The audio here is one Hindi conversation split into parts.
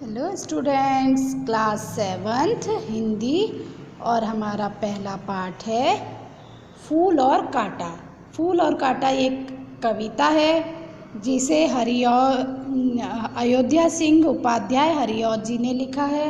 Hello students, class 7th Hindi और हमारा पहला पाठ है फूल और कांटा। फूल और कांटा एक कविता है जिसे अयोध्या सिंह उपाध्याय हरिऔध जी ने लिखा है।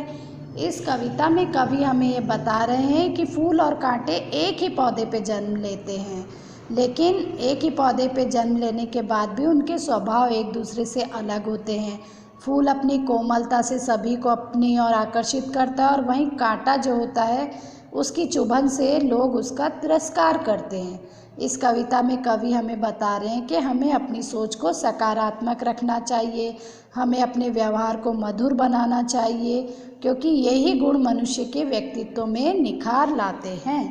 इस कविता में कवि हमें ये बता रहे हैं कि फूल और कांटे एक ही पौधे पे जन्म लेते हैं, लेकिन एक ही पौधे पे जन्म लेने के बाद भी उनके स्वभाव एक दूसरे से अलग होते हैं। फूल अपनी कोमलता से सभी को अपनी ओर आकर्षित करता है और वहीं कांटा जो होता है उसकी चुभन से लोग उसका तिरस्कार करते हैं। इस कविता में कवि हमें बता रहे हैं कि हमें अपनी सोच को सकारात्मक रखना चाहिए, हमें अपने व्यवहार को मधुर बनाना चाहिए, क्योंकि यही गुण मनुष्य के व्यक्तित्व में निखार लाते हैं।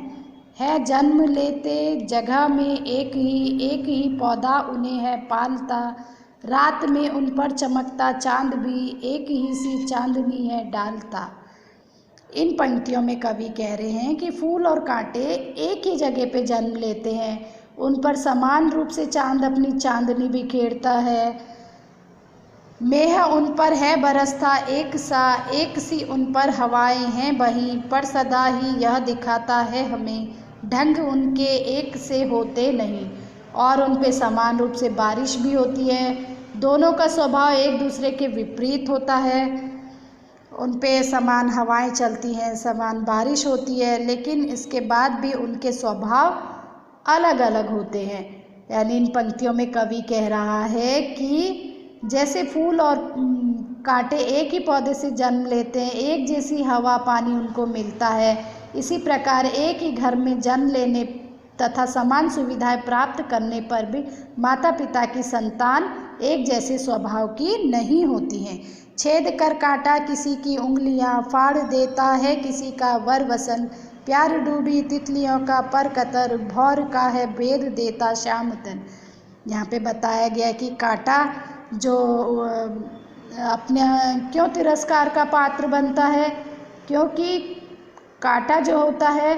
है जन्म लेते जगह में एक ही पौधा उन्हें है पालता, रात में उन पर चमकता चांद भी एक ही सी चांदनी है डालता। इन पंक्तियों में कवि कह रहे हैं कि फूल और कांटे एक ही जगह पे जन्म लेते हैं, उन पर समान रूप से चांद अपनी चांदनी बिखेरता है। मेह उन पर है बरसता एक सी उन पर हवाएं हैं बही, पर सदा ही यह दिखाता है हमें ढंग उनके एक से होते नहीं। और उन पे समान रूप से बारिश भी होती है, दोनों का स्वभाव एक दूसरे के विपरीत होता है। उन पे समान हवाएं चलती हैं, समान बारिश होती है, लेकिन इसके बाद भी उनके स्वभाव अलग अलग होते हैं। यानी इन पंक्तियों में कवि कह रहा है कि जैसे फूल और कांटे एक ही पौधे से जन्म लेते हैं, एक जैसी हवा पानी उनको मिलता है, इसी प्रकार एक ही घर में जन्म लेने तथा समान सुविधाएं प्राप्त करने पर भी माता पिता की संतान एक जैसे स्वभाव की नहीं होती हैं। छेद कर कांटा किसी की उंगलियां, फाड़ देता है किसी का वर वसन, प्यार डूबी तितलियों का पर कतर, भौर का है भेद देता श्याम तन। यहाँ पे बताया गया कि कांटा जो अपने क्यों तिरस्कार का पात्र बनता है, क्योंकि कांटा जो होता है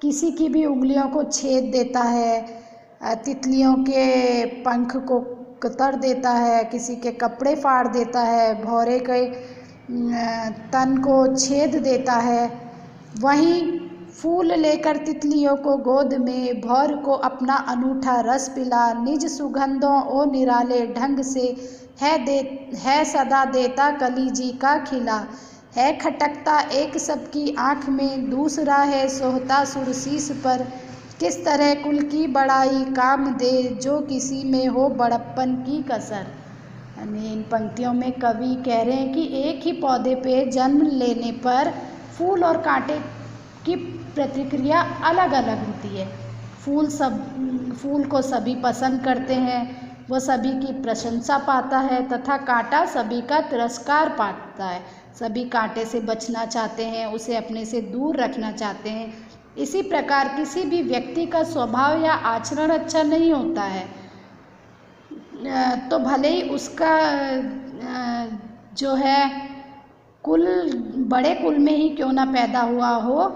किसी की भी उंगलियों को छेद देता है, तितलियों के पंख को कतर देता है, किसी के कपड़े फाड़ देता है, भौरे के तन को छेद देता है। वहीं फूल लेकर तितलियों को गोद में भौर को अपना अनूठा रस पिला, निज सुगंधों ओ निराले ढंग से है सदा देता कली जी का खिला। है खटकता एक सबकी आँख में, दूसरा है सोहता सुरसीस पर, किस तरह कुल की बड़ाई काम दे जो किसी में हो बड़प्पन की कसर। यानी इन पंक्तियों में कवि कह रहे हैं कि एक ही पौधे पे जन्म लेने पर फूल और कांटे की प्रतिक्रिया अलग अलग होती है। फूल को सभी पसंद करते हैं, वह सभी की प्रशंसा पाता है, तथा कांटा सभी का तिरस्कार पाता है। सभी कांटे से बचना चाहते हैं, उसे अपने से दूर रखना चाहते हैं। इसी प्रकार किसी भी व्यक्ति का स्वभाव या आचरण अच्छा नहीं होता है तो भले ही उसका जो है कुल बड़े कुल में ही क्यों ना पैदा हुआ हो,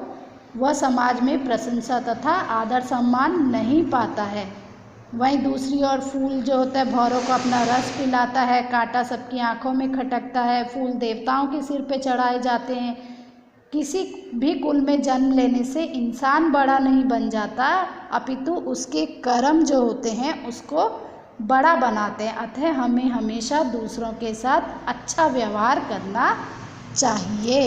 वह समाज में प्रशंसा तथा आदर सम्मान नहीं पाता है। वहीं दूसरी ओर फूल जो होता है भौरों को अपना रस पिलाता है, कांटा सबकी आंखों में खटकता है, फूल देवताओं के सिर पे चढ़ाए जाते हैं। किसी भी कुल में जन्म लेने से इंसान बड़ा नहीं बन जाता, अपितु उसके कर्म जो होते हैं उसको बड़ा बनाते हैं। अतः हमें हमेशा दूसरों के साथ अच्छा व्यवहार करना चाहिए।